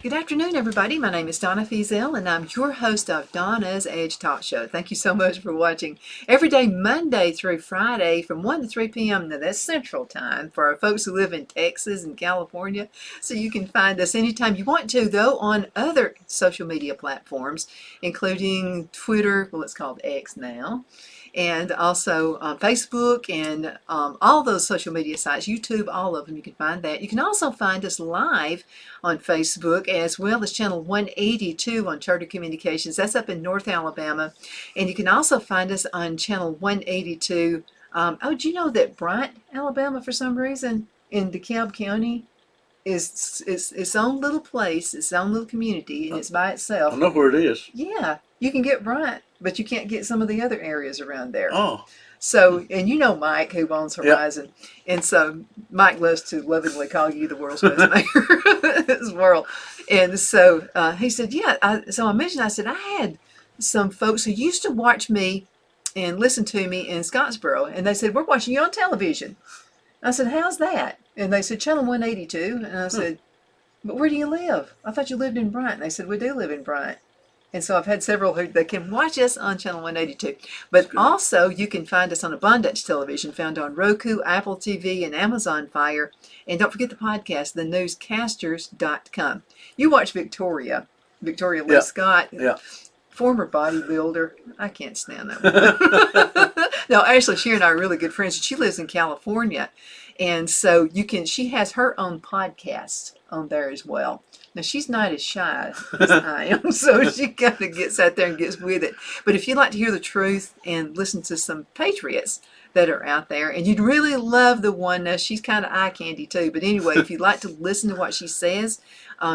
Good afternoon, everybody. My name is Donna Feazell, and I'm your host of Donna's Edge Talk Show. Thank you so much for watching. Every day, Monday through Friday, from 1 to 3 p.m. Now, that's Central Time for our folks who live in Texas and California. So you can find us anytime you want to, though, on other social media platforms, including Twitter, well, it's called X now, and also Facebook and all those social media sites, YouTube, all of them, you can find that. You can also find us live on Facebook, as well as channel 182 on Charter Communications. That's up in North Alabama. And you can also find us on channel 182. Do you know that Bryant, Alabama, for some reason, in DeKalb County, is its own little place, its own little community, and it's by itself. I know where it is. Yeah, you can get Bryant, but you can't get some of the other areas around there. Oh. So, and you know Mike, who owns Horizon. Yep. And so Mike loves to lovingly call you the world's best mayor in this world. And so he said, yeah. So I mentioned, I said, I had some folks who used to watch me and listen to me in Scottsboro. And they said, we're watching you on television. I said, how's that? And they said, channel 182. And I said, but where do you live? I thought you lived in Bryant. And they said, we do live in Bryant. And so I've had several who they can watch us on channel 182. But also you can find us on Abundance Television, found on Roku, Apple TV, and Amazon Fire. And don't forget the podcast, thenewscasters.com. You watch Victoria Lee Scott, former bodybuilder. I can't stand that one. No, actually, she and I are really good friends. She lives in California. And so she has her own podcast on there as well. Now, she's not as shy as I am, so she kind of gets out there and gets with it. But if you'd like to hear the truth and listen to some patriots that are out there, and you'd really love the one, now she's kind of eye candy too, but anyway, if you'd like to listen to what she says,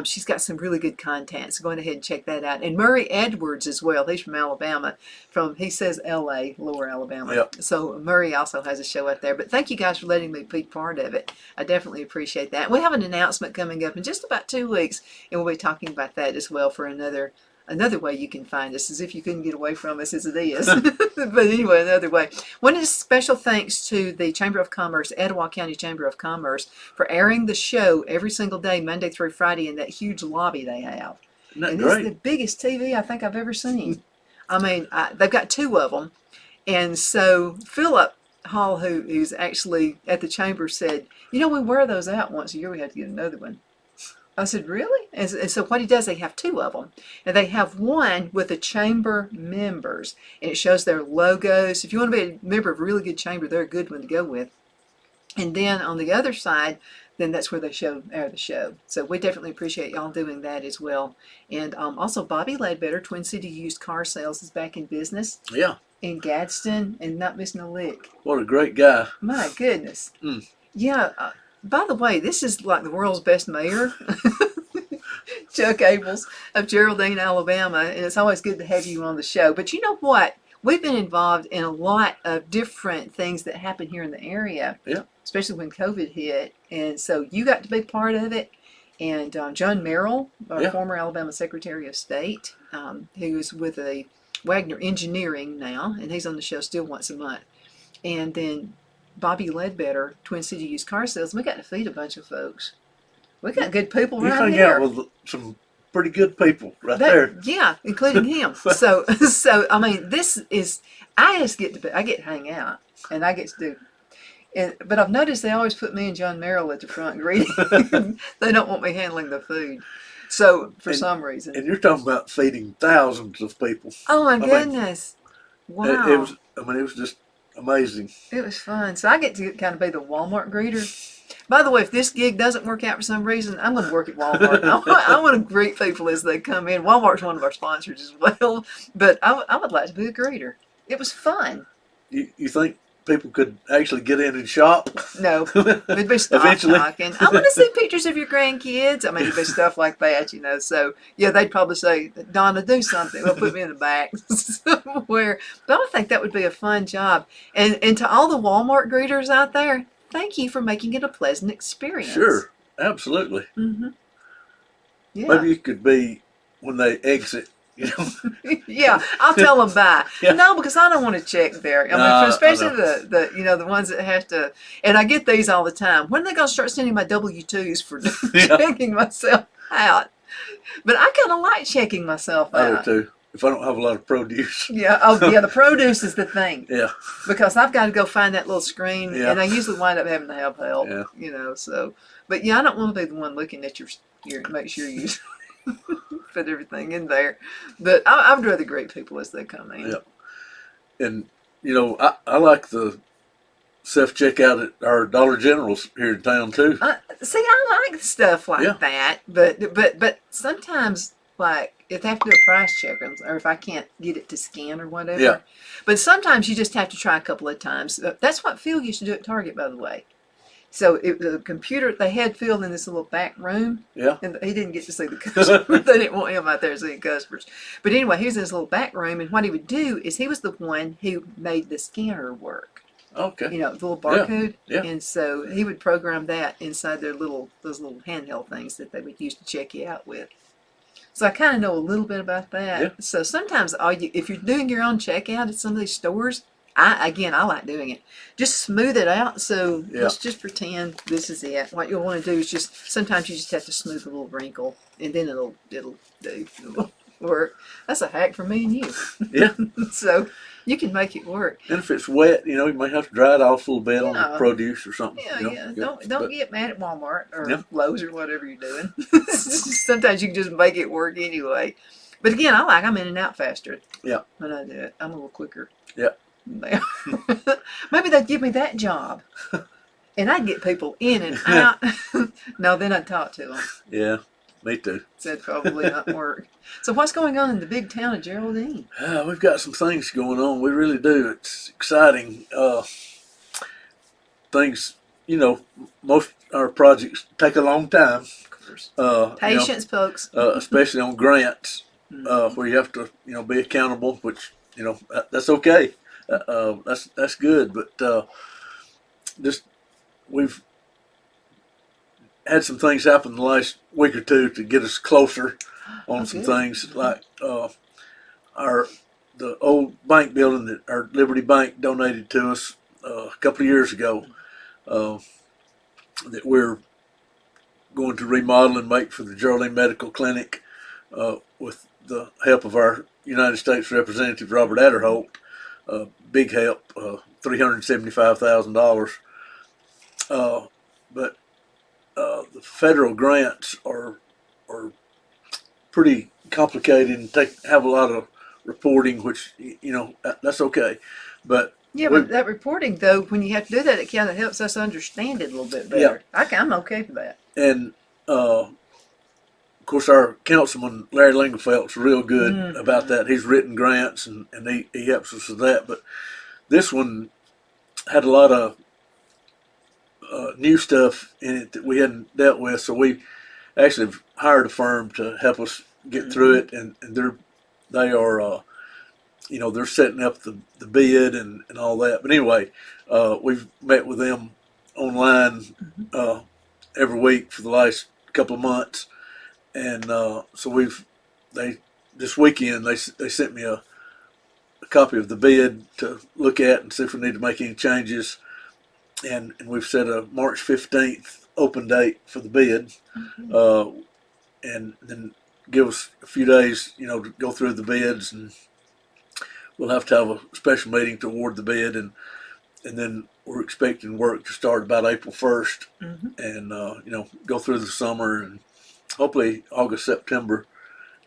she's got some really good content, so go ahead and check that out. And Murray Edwards as well, he's from Alabama, he says L.A., Lower Alabama. Yep. So Murray also has a show out there. But thank you guys for letting me be part of it. I definitely appreciate that. We have an announcement coming up in just about 2 weeks, and we'll be talking about that as well for another way you can find us, as if you couldn't get away from us as it is. But anyway, another way. One special thanks to the Chamber of Commerce, Etowah County Chamber of Commerce, for airing the show every single day, Monday through Friday, in that huge lobby they have. Isn't that and great? This is the biggest TV I think I've ever seen. I mean, they've got 2 of them. And so Philip Hall, who's actually at the chamber, said, we wear those out once a year. We have to get another one. I said, really? And so what he does, they have 2 of them. And they have one with the chamber members. And it shows their logos. If you want to be a member of a really good chamber, they're a good one to go with. And then on the other side, then that's where they air the show. So we definitely appreciate y'all doing that as well. And also Bobby Ledbetter, Twin City Used Car Sales, is back in business. Yeah. In Gadsden, and not missing a lick. What a great guy. My goodness. Yeah. By the way, this is like the world's best mayor, Chuck Abels of Geraldine, Alabama, and it's always good to have you on the show. But you know what? We've been involved in a lot of different things that happen here in the area, especially when COVID hit. And so you got to be part of it. And John Merrill, our former Alabama Secretary of State, who's with a Wagner Engineering now, and he's on the show still once a month. And then Bobby Ledbetter, Twin City Used Car Sales. We got to feed a bunch of folks. We got good people right here. You hang out with some pretty good people there. Yeah, including him. So I mean, I get to hang out, and I get to do. But I've noticed they always put me and John Merrill at the front greeting. They don't want me handling the food. So for some reason. And you're talking about feeding thousands of people. Oh my goodness! Wow. It was just amazing. It was fun. So I get to kind of be the Walmart greeter. By the way, if this gig doesn't work out for some reason, I'm going to work at Walmart. I want to greet people as they come in. Walmart's one of our sponsors as well. But I would like to be a greeter. It was fun. You think people could actually get in and shop? No. It'd be stock knocking. I want to see pictures of your grandkids. I mean, it'd be stuff like that, So, yeah, they'd probably say, Donna, do something. They'll put me in the back somewhere. But I think that would be a fun job. And to all the Walmart greeters out there, thank you for making it a pleasant experience. Sure. Absolutely. Mm-hmm. Yeah. Maybe you could be when they exit. Yeah, I'll tell them bye. Yeah. No, because I don't want to check there. I mean, especially the ones that have to. And I get these all the time. When are they going to start sending my W-2s for checking myself out? But I kind of like checking myself I do out. too. If I don't have a lot of produce. Yeah. Oh, yeah. The produce is the thing Yeah. because I've got to go find that little screen, Yeah. and I usually wind up having to have help. Yeah. So. But yeah, I don't want to be the one looking at your make sure you put everything in there. But I would rather greet people as they come in. Yeah. And I like the self checkout at our Dollar Generals here in town too. See, I like stuff like Yeah. that, but sometimes like if they have to do a price check or if I can't get it to scan or whatever. Yeah. But sometimes you just have to try a couple of times. That's what Phil used to do at Target, by the way. So the computer they had Phil in this little back room. Yeah. And he didn't get to see the customers. They didn't want him out there seeing customers. But anyway, he was in this little back room, and what he would do is he was the one who made the scanner work. Okay. The little barcode. Yeah. And so he would program that inside those little handheld things that they would use to check you out with. So I kind of know a little bit about that. Yeah. So sometimes if you're doing your own checkout at some of these stores, I like doing it. Just smooth it out. So let's just pretend this is it. What you'll want to do is sometimes you just have to smooth a little wrinkle, and then it'll work. That's a hack for me and you. Yeah. So you can make it work. And if it's wet, you may have to dry it off a little bit on the produce or something. Yeah. Don't get mad at Walmart or Lowe's or whatever you're doing. Sometimes you can just make it work anyway. But again, I'm in and out faster. Yeah. When I do it, I'm a little quicker. Yeah. Maybe they'd give me that job, and I'd get people in and out. No, then I'd talk to them. Yeah, me too. That'd probably not work. So what's going on in the big town of Geraldine? We've got some things going on. We really do. It's exciting. Things, most of our projects take a long time. Of course. Patience, folks. Especially on grants, where you have to, be accountable, which, that's okay. That's good. But we've had some things happen the last week or two to get us closer on some things, like the old bank building that our Liberty Bank donated to us a couple of years ago, that we're going to remodel and make for the Geraldine Medical Clinic, with the help of our United States Representative Robert Adderholt. Big help, $375,000. But the federal grants are pretty complicated and have a lot of reporting, which that's okay. But but that reporting, though, when you have to do that, it kind of helps us understand it a little bit better. Yeah. I'm okay for that. And of course, our councilman Larry Lingerfelt's real good about that. He's written grants and he helps us with that. But this one had a lot of new stuff in it that we hadn't dealt with, so we actually hired a firm to help us get through it, and they're setting up the bid and all that. But anyway, we've met with them online every week for the last couple of months, and so this weekend they sent me a copy of the bid to look at and see if we need to make any changes. And we've set a March 15th open date for the bid, and then give us a few days, to go through the bids, and we'll have to have a special meeting to award the bid, and then we're expecting work to start about April 1st, and go through the summer, and hopefully August, September,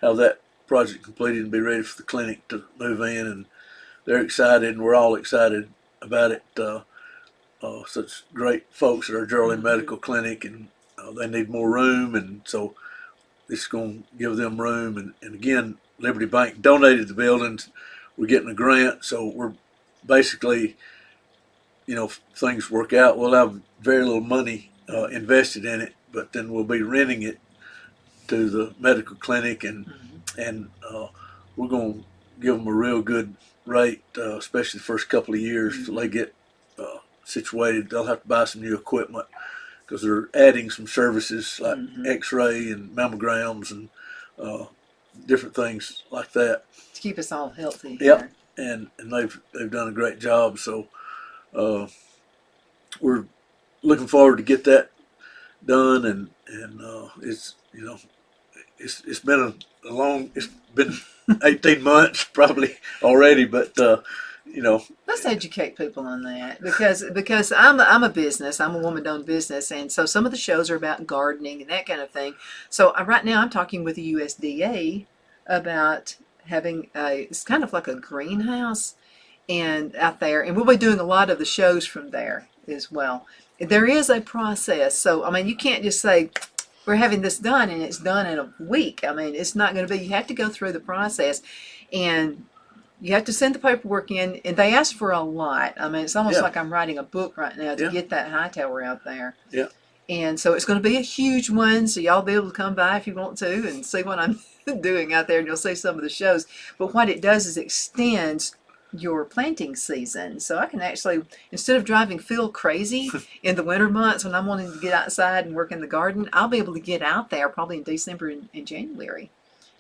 have that project completed and be ready for the clinic to move in. And they're excited, and we're all excited about it. Such great folks at our Geraldine Medical Clinic, and they need more room, and so this is going to give them room. And again, Liberty Bank donated the buildings. We're getting a grant, so we're basically, if things work out, we'll have very little money invested in it, but then we'll be renting it to the medical clinic, and we're going to give them a real good rate, especially the first couple of years till they get situated. They'll have to buy some new equipment because they're adding some services like X-ray and mammograms and different things like that to keep us all healthy. Yep, and they've done a great job. So we're looking forward to get that done, and it's it's been a long, it's been 18 months probably already, but you know, Let's educate people on that because I'm a business. I'm a woman-owned business, and so some of the shows are about gardening and that kind of thing. So right now I'm talking with the USDA about having it's kind of like a greenhouse and out there, and we'll be doing a lot of the shows from there as well. There is a process, so I mean you can't just say we're having this done and it's done in a week. I mean it's not going to be. You have to go through the process, and you have to send the paperwork in, and they ask for a lot. I mean, it's almost yeah, like I'm writing a book right now to yeah, get that high tower out there. yeah. And so it's going to be a huge one, so y'all be able to come by if you want to and see what I'm doing out there, and you'll see some of the shows. But what it does is extends your planting season. So I can actually, instead of driving Phil crazy in the winter months when I'm wanting to get outside and work in the garden, I'll be able to get out there probably in December and January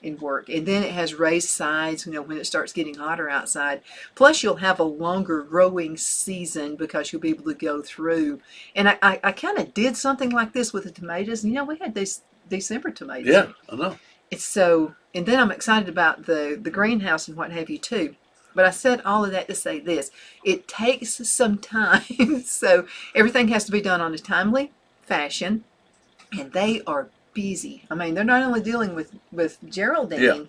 and work. And then it has raised sides, when it starts getting hotter outside. Plus you'll have a longer growing season because you'll be able to go through. And I kind of did something like this with the tomatoes. We had these December tomatoes. Yeah, I know. It's so, and then I'm excited about the greenhouse and what have you too. But I said all of that to say this. It takes some time. So everything has to be done on a timely fashion. And they are busy. I mean, they're not only dealing with Geraldine, Yeah.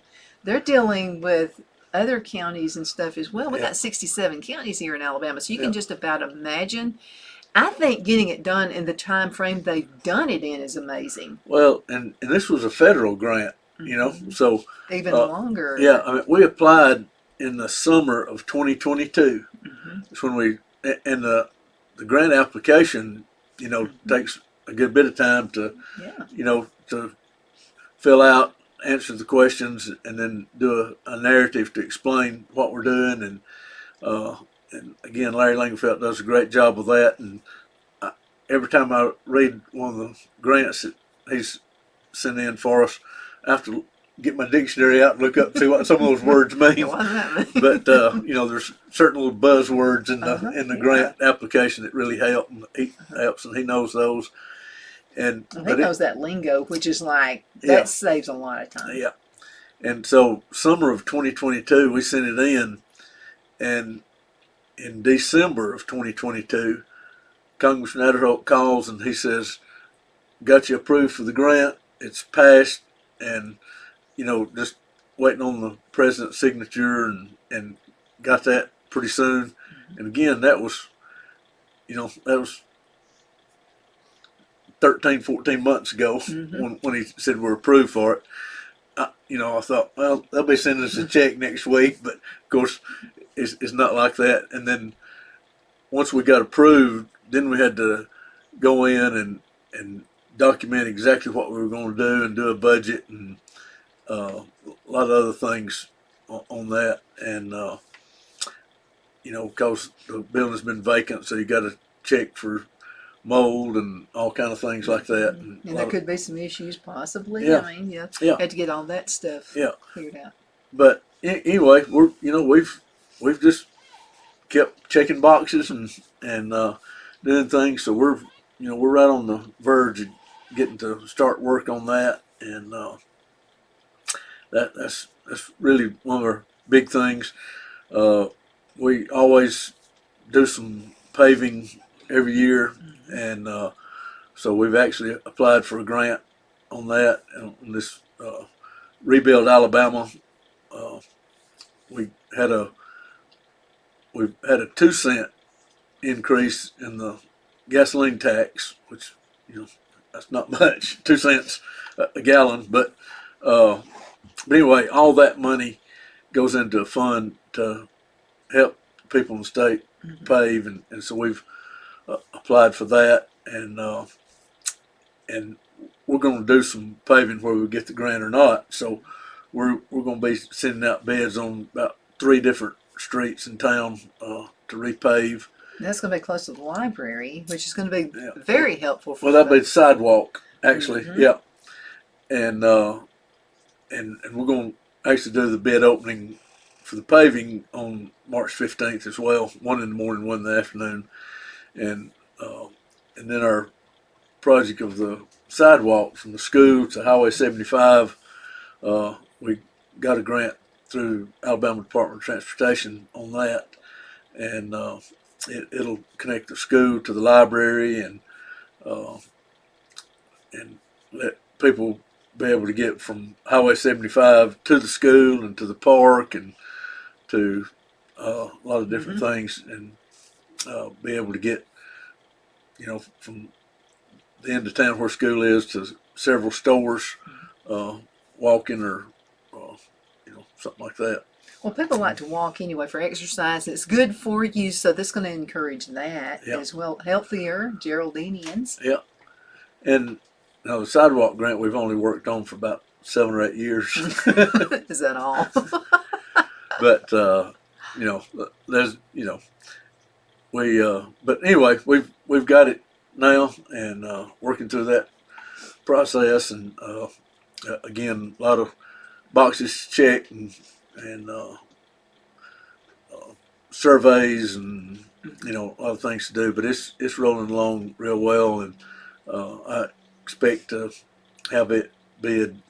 they're dealing with other counties and stuff as well. We Yeah. got 67 counties here in Alabama, so you Yeah. can just about imagine. I think getting it done in the time frame they've done it in is amazing. Well, and this was a federal grant, so Even uh, longer. yeah. I mean, we applied in the summer of 2022. Mhm. It's when and the grant application, takes a good bit of time to, Yeah. to fill out, answer the questions, and then do a narrative to explain what we're doing. And again, Larry Langenfeld does a great job of that. And every time I read one of the grants that he's sent in for us, I have to get my dictionary out and look up and see what some of those words mean. What does that mean? But there's certain little buzzwords in the Yeah. grant application that really help, and he helps, and he knows those. And Well, he but knows that lingo, which is like, Yeah. that saves a lot of time. yeah, and so summer of 2022 we sent it in, and in December of 2022, Congressman Adderholt calls and he says, "Got you approved for the grant. It's passed, and just waiting on the president's signature, and got that pretty soon." And again, that was 13, 14 months ago when he said we're approved for it. I thought, well, they'll be sending us a check next week, but of course, it's not like that. And then once we got approved, then we had to go in and document exactly what we were going to do and do a budget and a lot of other things on that. And because the building's been vacant, so you got to check for mold and all kind of things like that. And there could be some issues possibly. Yeah. I mean, Yeah. had to get all that stuff Yeah. figured out. But anyway, we've just kept checking boxes and doing things. So we're right on the verge of getting to start work on that, and that's really one of our big things. We always do some paving every year, and so we've actually applied for a grant on that. On this Rebuild Alabama, we've had a 2-cent increase in the gasoline tax, which that's not much, 2 cents a gallon, but anyway, all that money goes into a fund to help people in the state pave, and so we've applied for that, and we're going to do some paving whether we get the grant or not. So we're going to be sending out bids on about 3 different streets in town to repave. And that's going to be close to the library, which is going to be very helpful for Well, that'll be the sidewalk, actually. Yeah, and we're going to actually do the bid opening for the paving on March 15th as well, 1 in the morning, 1 in the afternoon, and then our project of the sidewalk from the school to Highway 75 we got a grant through Alabama Department of Transportation on that, and it'll connect the school to the library uh, and let people be able to get from Highway 75 to the school and to the park and to a lot of different things, and be able to get, from the end of town where school is to several stores, walking or, something like that. Well, people like to walk anyway for exercise. It's good for you, so this is going to encourage that as well. Healthier Geraldinians. Yeah. And the sidewalk grant we've only worked on for about 7 or 8 years. Is that all? But, there's, but anyway, we've got it now, and working through that process, and again, a lot of boxes checked, and surveys, and a lot of things to do. But it's rolling along real well, and I expect to have it bid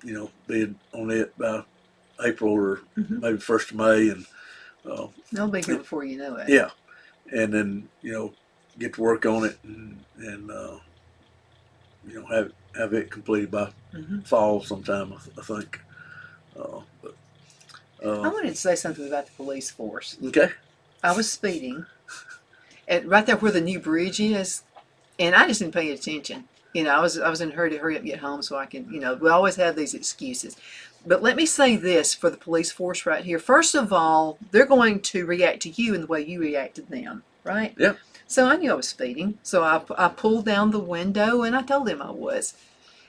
on it by April or maybe 1st of May, and They'll be here before you know it. yeah, and then get to work on it, and have it completed by fall sometime, I think. I wanted to say something about the police force. Okay. I was speeding right there where the new bridge is, and I just didn't pay attention. I was in a hurry to hurry up and get home so I can, we always have these excuses. But let me say this for the police force right here. First of all, they're going to react to you in the way you react to them, right? Yeah. So I knew I was speeding. So I pulled down the window and I told them I was.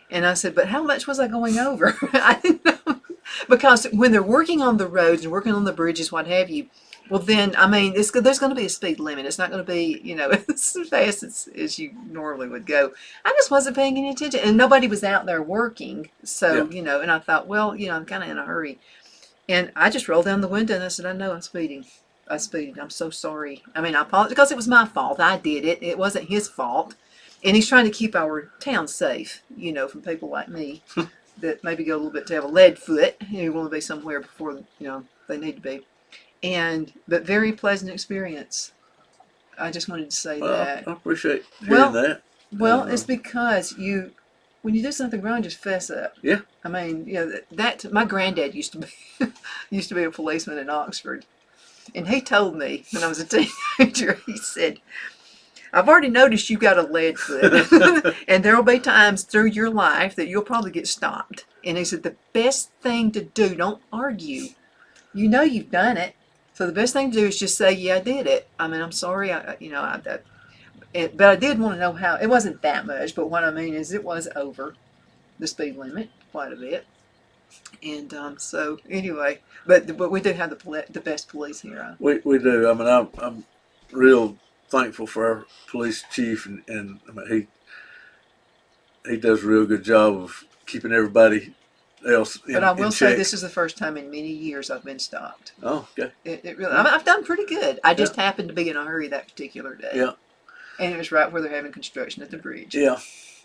And I said, but how much was I going over? I didn't know. Because when they're working on the roads and working on the bridges, what have you, well then, there's going to be a speed limit. It's not going to be, as fast as you normally would go. I just wasn't paying any attention. And nobody was out there working. So, and I thought, well, I'm kind of in a hurry. And I just rolled down the window and I said, I know I'm speeding. I speeded. I'm so sorry. I apologize because it was my fault. I did it. It wasn't his fault. And he's trying to keep our town safe, from people like me that maybe go a little bit to have a lead foot and want to be somewhere before, they need to be. But very pleasant experience. I just wanted to say that. I appreciate hearing that. Well, it's because when you do something wrong, just fess up. Yeah. That my granddad used to be a policeman in Oxford, and he told me when I was a teenager, he said, I've already noticed you've got a lead foot, and there will be times through your life that you'll probably get stopped. And he said, the best thing to do, don't argue. You've done it. So the best thing to do is just say, yeah, I did it. I'm sorry. But I did want to know how. It wasn't that much, but what I mean is it was over the speed limit quite a bit. And so anyway, but we do have the best police here. We do. I'm real thankful for our police chief, and he does a real good job of keeping everybody else in But I will say check. this is the first time in many years I've been stopped. Oh, okay. It really, I've done pretty good. I just happened to be in a hurry that particular day. Yeah. And it was right where they're having construction at the bridge. Yeah.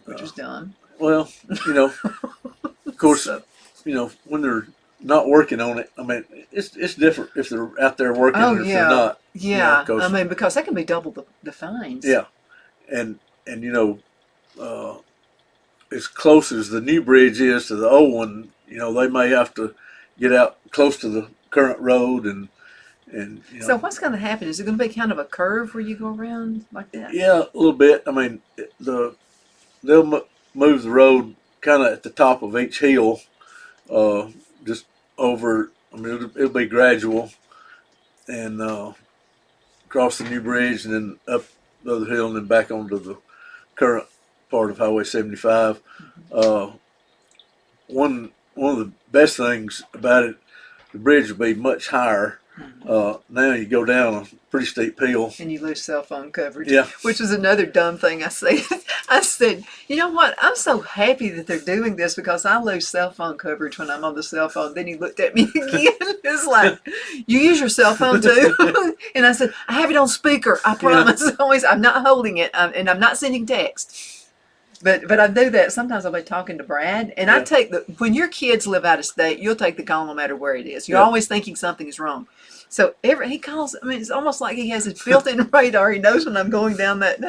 Which was done. Well, of course, when they're not working on it, it's different if they're out there working or if they're not. Yeah. Because that can be double the fines. Yeah. And as close as the new bridge is to the old one, they may have to get out close to the current road and So what's going to happen? Is it going to be kind of a curve where you go around like that? Yeah, a little bit. They'll move the road kind of at the top of each hill, just over. It'll be gradual, and across the new bridge, and then up the other hill, and then back onto the current part of Highway 75. One of the best things about it, the bridge will be much higher. Now you go down a pretty steep hill. And you lose cell phone coverage. Yeah. Which was another dumb thing I said. I said, you know what? I'm so happy that they're doing this because I lose cell phone coverage when I'm on the cell phone. Then he looked at me again. It's like, you use your cell phone too? And I said, I have it on speaker. I promise. Always, I'm not holding it, and I'm not sending text. But I do that. Sometimes I'll be talking to Brad, and I take when your kids live out of state, you'll take the call no matter where it is. You're always thinking something is wrong. So he calls. I mean, it's almost like he has his built-in radar. He knows when I'm going down that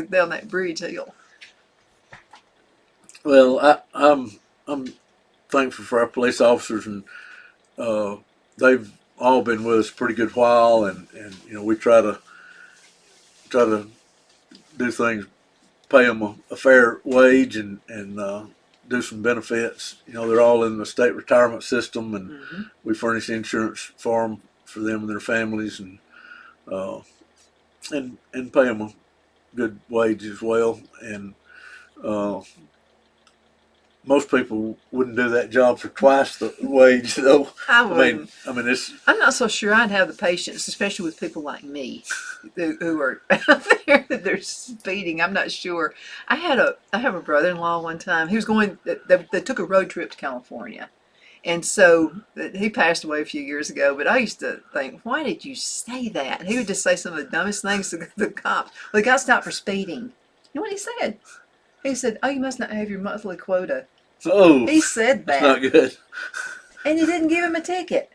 down that bridge hill. Well, I'm thankful for our police officers, and they've all been with us a pretty good while, and we try to do things, pay them a fair wage, and do some benefits. They're all in the state retirement system, and we furnish insurance for them and their families, and pay them a good wage as well. And most people wouldn't do that job for twice the wage, though. I wouldn't. I mean, it's. I'm not so sure I'd have the patience, especially with people like me, who are out there that they're speeding. I'm not sure. I have a brother-in-law one time. He was going. They took a road trip to California, and so he passed away a few years ago. But I used to think, why did you say that? He would just say some of the dumbest things to the cops. Well, he got stopped for speeding. You know what he said? He said, "Oh, you must not have your monthly quota." Oh, he said that. That's not good. And he didn't give him a ticket.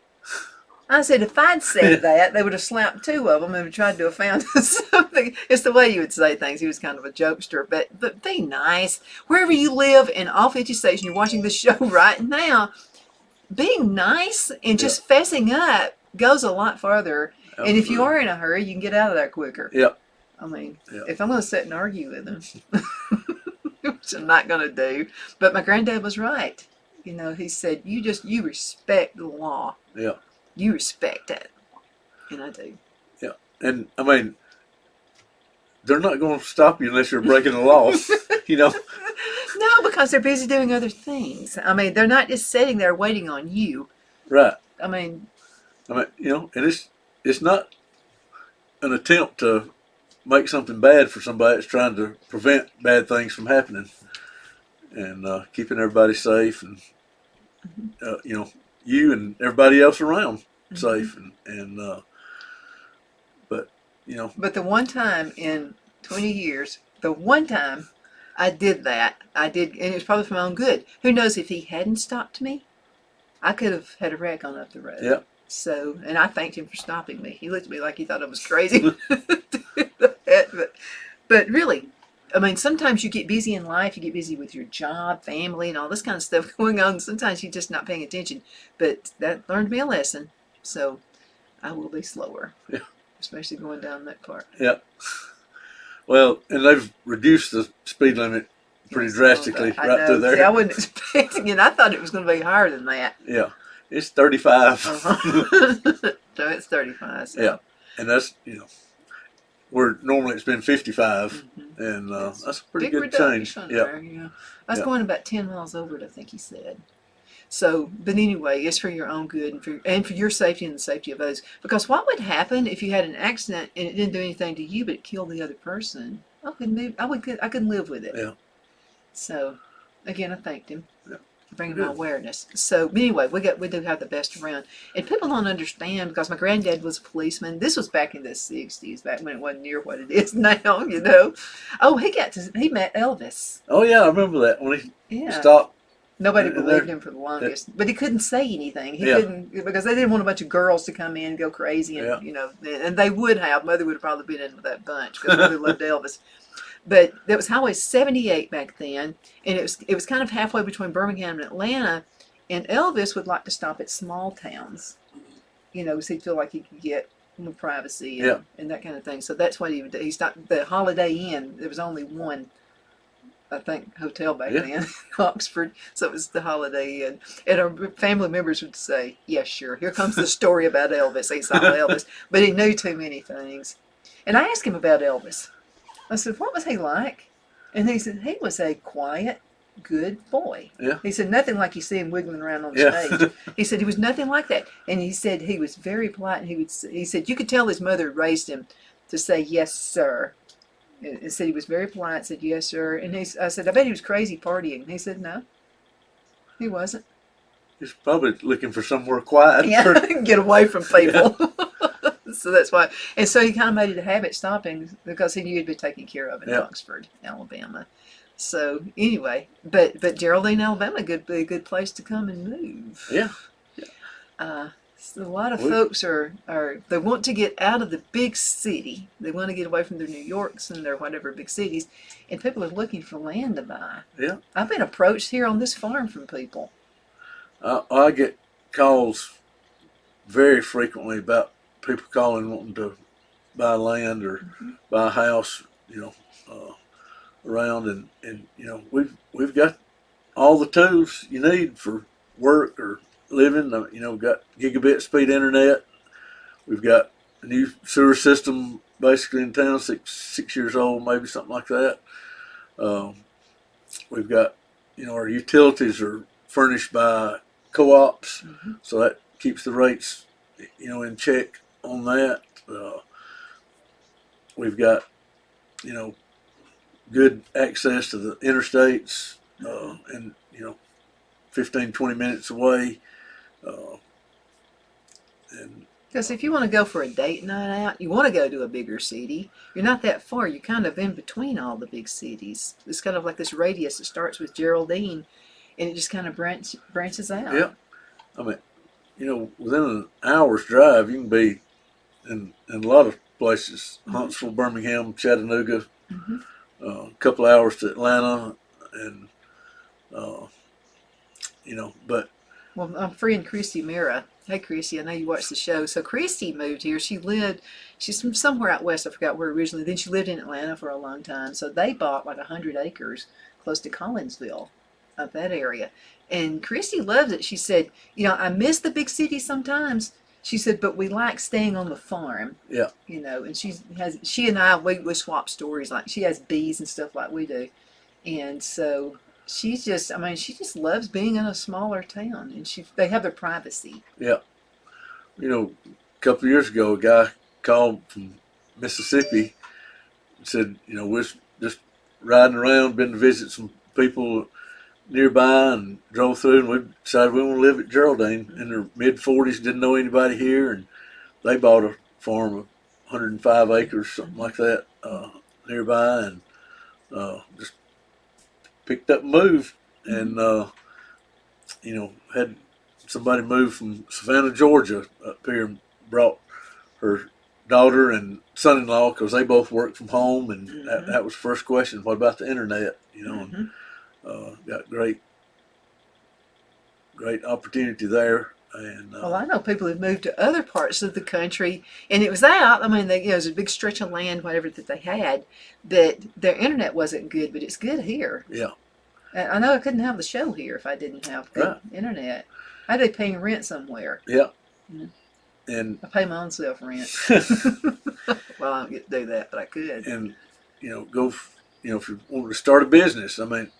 I said, if I'd said that, they would have slapped two of them and tried to have found something. It's the way you would say things. He was kind of a jokester, but be nice. Wherever you live in all 50 states, and you're watching this show right now, being nice and just fessing up goes a lot farther. Absolutely. And if you are in a hurry, you can get out of there quicker. Yep. I mean, if I'm going to sit and argue with him, which I'm not going to do. But my granddad was right. He said, you respect the law. Yeah. You respect it. And I do. Yeah. And, I mean, they're not going to stop you unless you're breaking the law, No, because they're busy doing other things. I mean, they're not just sitting there waiting on you. Right. I mean, and it's not an attempt to make something bad for somebody. That's trying to prevent bad things from happening, and keeping everybody safe, and you and everybody else around safe, and But the one time in 20 years, the one time I did that, and it was probably for my own good. Who knows, if he hadn't stopped me, I could have had a wreck on up the road. Yeah. So, and I thanked him for stopping me. He looked at me like he thought I was crazy. But really, I mean, sometimes you get busy in life. You get busy with your job, family, and all this kind of stuff going on. Sometimes you're just not paying attention. But that learned me a lesson. So I will be slower. Yeah. Especially going down that part. Yeah. Well, and they've reduced the speed limit pretty drastically right through there. See, I wasn't expecting it. I thought it was going to be higher than that. Yeah. It's 35. So it's 35. So. Yeah. And that's, where normally it's been 55. And that's a pretty good change. Yeah. I was going about 10 miles over it, I think he said. So, but anyway, it's for your own good and for your safety and the safety of others. Because what would happen if you had an accident and it didn't do anything to you, but it killed the other person? I couldn't live with it. Yeah. So, again, I thanked him for bringing Good. my awareness. So, anyway, we do have the best around, and people don't understand because my granddad was a policeman. This was back in the '60s, back when it wasn't near what it is now. Oh, he met Elvis. Oh yeah, I remember that when he Yeah. stopped. Nobody believed him for the longest, but he couldn't say anything. He couldn't, because they didn't want a bunch of girls to come in and go crazy, and and they would have. Mother would have probably been in with that bunch because Mother loved Elvis. But there was Highway 78 back then, and it was kind of halfway between Birmingham and Atlanta. And Elvis would like to stop at small towns, because he'd feel like he could get more privacy and that kind of thing. So that's what he would do. He stopped the Holiday Inn. There was only one, I think, hotel back then in Oxford, so it was the Holiday Inn. And our family members would say, "Yeah, sure. Here comes the story about Elvis. He saw Elvis, but he knew too many things." And I asked him about Elvis. I said, "What was he like?" And he said, "He was a quiet, good boy." Yeah. He said, "Nothing like you see him wiggling around on the stage." He said he was nothing like that, and he said he was very polite. And he said you could tell his mother raised him to say yes, sir. And said he was very polite. Said yes, sir. And I said, "I bet he was crazy partying." And he said, "No, he wasn't." He's probably looking for somewhere quiet. Yeah, get away from people. So that's why. And so he kind of made it a habit stopping because he knew he'd be taken care of in Oxford, Alabama. So anyway, but Geraldine, Alabama, could be a good place to come and move. Yeah. So a lot of folks are they want to get out of the big city. They want to get away from their New Yorks and their whatever big cities, and people are looking for land to buy. Yeah. I've been approached here on this farm from people. I get calls very frequently about people calling wanting to buy land or buy a house, around, and we've got all the tools you need for work or living. We've got gigabit speed internet. We've got a new sewer system basically in town, six years old, maybe something like that. We've got, our utilities are furnished by co-ops, so that keeps the rates, in check on that. We've got, good access to the interstates, and 15, 20 minutes away. And Because if you want to go for a date night out, you want to go to a bigger city. You're not that far. You're kind of in between all the big cities. It's kind of like this radius that starts with Geraldine, and it just kind of branches out. yeah, I mean, within an hour's drive, you can be in a lot of places: Huntsville, Birmingham, Chattanooga. A couple of hours to Atlanta, and but Well, I'm friend Christy Mira. Hey, Christy, I know you watched the show. So Christy moved here. She's from somewhere out west. I forgot where originally. Then she lived in Atlanta for a long time. So they bought like 100 acres close to Collinsville, up that area. And Christy loves it. She said, I miss the big city sometimes. She said, but we like staying on the farm. Yeah. And she and I, we swap stories. Like she has bees and stuff like we do. And so she just loves being in a smaller town, and they have their privacy. Yeah. A couple of years ago, a guy called from Mississippi and said, we're just riding around, been to visit some people nearby, and drove through, and we decided we want to live at Geraldine. In their mid-40s, didn't know anybody here, and they bought a farm of 105 acres, something like that, nearby, and just picked up and moved, and had somebody move from Savannah, Georgia, up here, and brought her daughter and son-in-law, because they both work from home, and that was the first question: what about the internet? And got great opportunity there. And well, I know people who've moved to other parts of the country, and it was out. I mean, it was a big stretch of land, whatever that they had, that their internet wasn't good, but it's good here. Yeah. I know I couldn't have the show here if I didn't have good internet. I'd be paying rent somewhere. Yeah. And I pay my own self rent. Well, I don't get to do that, but I could. And if you want to start a business, I mean,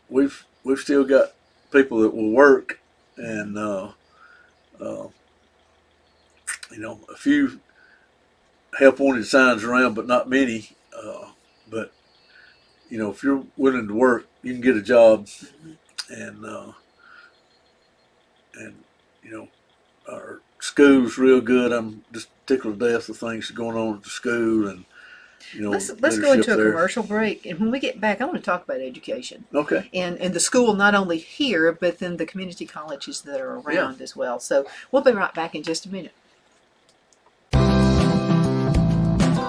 we've still got people that will work, and a few help wanted signs around, but not many. But if you're willing to work, you can get a job, and our school's real good. I'm just tickled to death of things going on at the school, and let's go into a commercial break, and when we get back, I want to talk about education. Okay. And the school, not only here, but then the community colleges that are around as well. So we'll be right back in just a minute.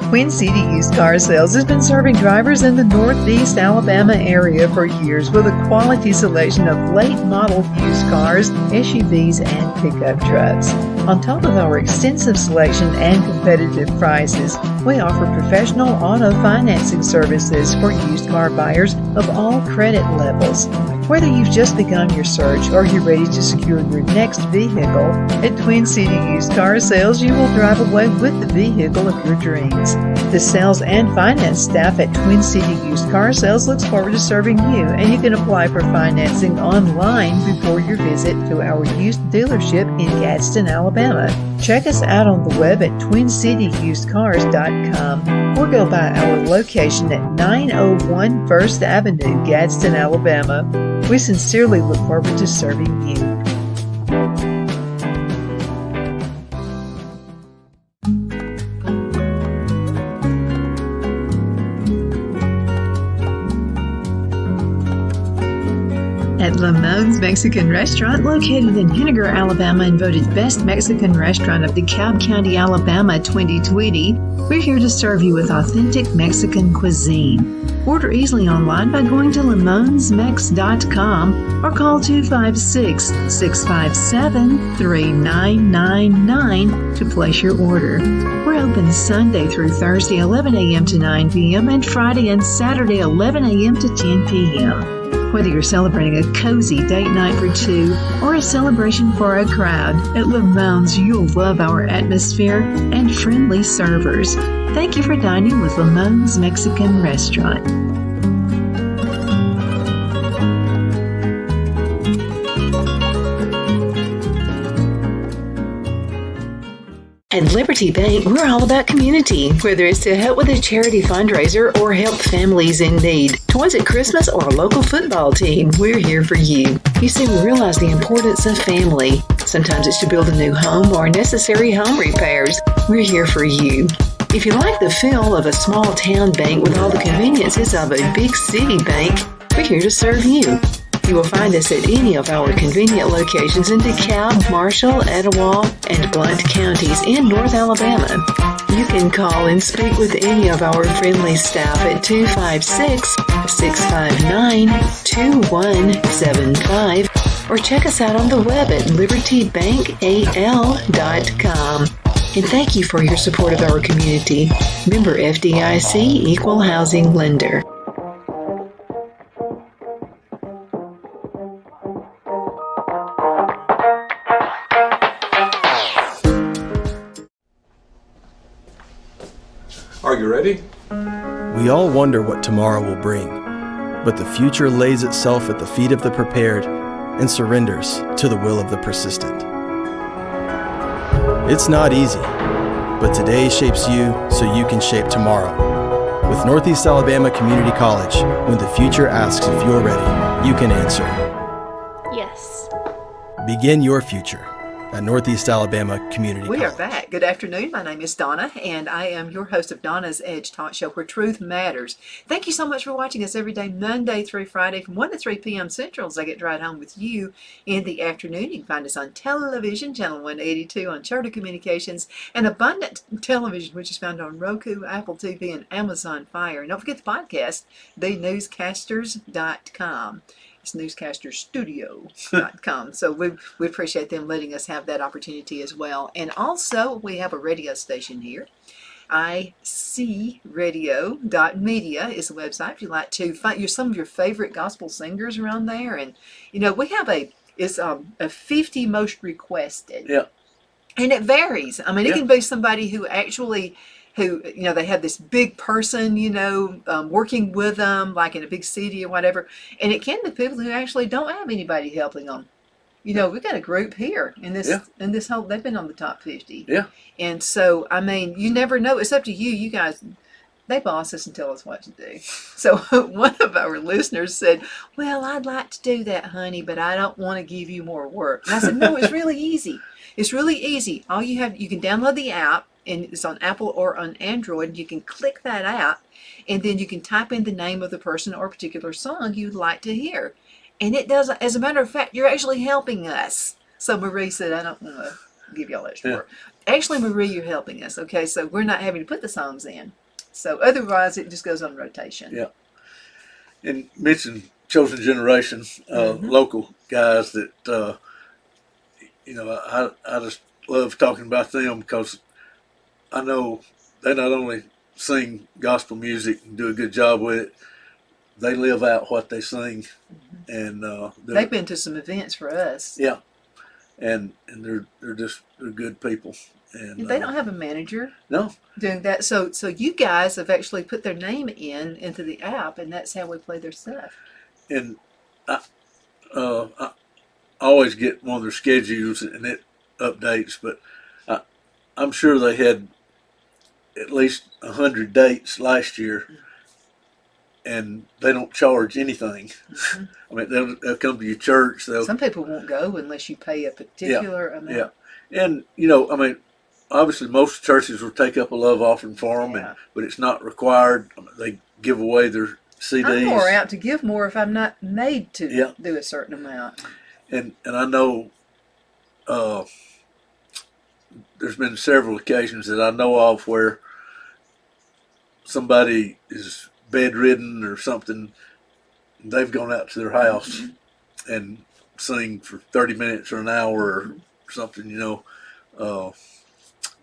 Twin City Used Car Sales has been serving drivers in the Northeast Alabama area for years with a quality selection of late model used cars, SUVs, and pickup trucks. On top of our extensive selection and competitive prices, we offer professional auto financing services for used car buyers of all credit levels. Whether you've just begun your search or you're ready to secure your next vehicle, at Twin City Used Car Sales, you will drive away with the vehicle of your dreams. The sales and finance staff at Twin City Used Car Sales looks forward to serving you, and you can apply for financing online before your visit to our used dealership in Gadsden, Alabama. Check us out on the web at twincityusedcars.com or go by our location at 901 First Avenue, Gadsden, Alabama. We sincerely look forward to serving you. Mexican restaurant located in Henniger, Alabama, and voted Best Mexican Restaurant of DeKalb County, Alabama 2020. We're here to serve you with authentic Mexican cuisine. Order easily online by going to limonsmex.com or call 256-657-3999 to place your order. We're open Sunday through Thursday 11 a.m. to 9 p.m. and Friday and Saturday 11 a.m. to 10 p.m. Whether you're celebrating a cozy date night for two or a celebration for a crowd, at Lamone's you'll love our atmosphere and friendly servers. Thank you for dining with Lamone's Mexican Restaurant. At Liberty Bank, we're all about community, whether it's to help with a charity fundraiser or help families in need. Toys at Christmas or a local football team, we're here for you. You see, we realize the importance of family. Sometimes it's to build a new home or necessary home repairs. We're here for you. If you like the feel of a small town bank with all the conveniences of a big city bank, we're here to serve you. You will find us at any of our convenient locations in DeKalb, Marshall, Etowah, and Blount counties in North Alabama. You can call and speak with any of our friendly staff at 256-659-2175 or check us out on the web at libertybankal.com. And thank you for your support of our community. Member FDIC Equal Housing Lender. Are you ready? We all wonder what tomorrow will bring, but the future lays itself at the feet of the prepared and surrenders to the will of the persistent. It's not easy, but today shapes you so you can shape tomorrow. With Northeast Alabama Community College, when the future asks if you're ready, you can answer. Yes. Begin your future at Northeast Alabama Community College. We are back. Good afternoon. My name is Donna, and I am your host of Donna's Edge Talk Show, where truth matters. Thank you so much for watching us every day, Monday through Friday, from 1 to 3 p.m. Central, as I get to ride home with you in the afternoon. You can find us on television, channel 182 on Charter Communications, and Abundant Television, which is found on Roku, Apple TV, and Amazon Fire. And don't forget the podcast, thenewscasters.com. It's newscasterstudio.com. So we appreciate them letting us have that opportunity as well. And also, we have a radio station here. icradio.media is the website if you'd like to find some of your favorite gospel singers around there. And, you know, we have a 50 most requested. Yeah. And it varies. I mean, it can be somebody who, you know, they have this big person, you know, working with them, like in a big city or whatever. And it can be people who actually don't have anybody helping them. You know, we've got a group here in this whole, they've been on the top 50. Yeah. And so, I mean, you never know. It's up to you. You guys, they boss us and tell us what to do. So one of our listeners said, well, I'd like to do that, honey, but I don't want to give you more work. And I said, no, it's really easy. It's really easy. All you can download the app, and it's on Apple or on Android. You can click that app, and then you can type in the name of the person or particular song you'd like to hear. And it does, as a matter of fact, you're actually helping us. So Marie said, I don't want to give y'all extra work. Actually, Marie, you're helping us, okay? So we're not having to put the songs in. So otherwise, it just goes on rotation. Yeah. And mention Chosen Generation, local guys that, you know, I just love talking about them because I know they not only sing gospel music and do a good job with it, they live out what they sing. And they've been to some events for us. Yeah. And they're good people. And they don't have a manager. No. Doing that. So you guys have actually put their name into the app, and that's how we play their stuff. And I always get one of their schedules and it updates, but I'm sure they had at least 100 dates last year, and they don't charge anything. I mean, they'll come to your church. Some people won't go unless you pay a particular amount. Yeah, and you know, I mean, obviously most churches will take up a love offering for them, but it's not required. I mean, they give away their CDs. I'm more apt to give more if I'm not made to do a certain amount. and I know there's been several occasions that I know of where somebody is bedridden or something. They've gone out to their house and sing for 30 minutes or an hour or something,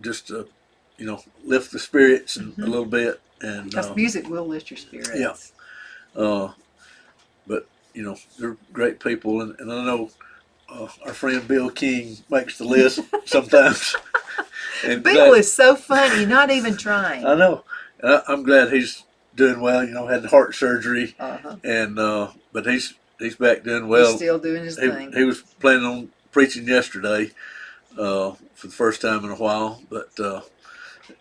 just to, lift the spirits a little bit. And Because music will lift your spirits. Yeah. But, they're great people. And I know our friend Bill King makes the list sometimes. And Bill is so funny, not even trying. I know. And I'm glad he's doing well. Had heart surgery, and but he's back doing well. He's still doing his thing. He was planning on preaching yesterday for the first time in a while, but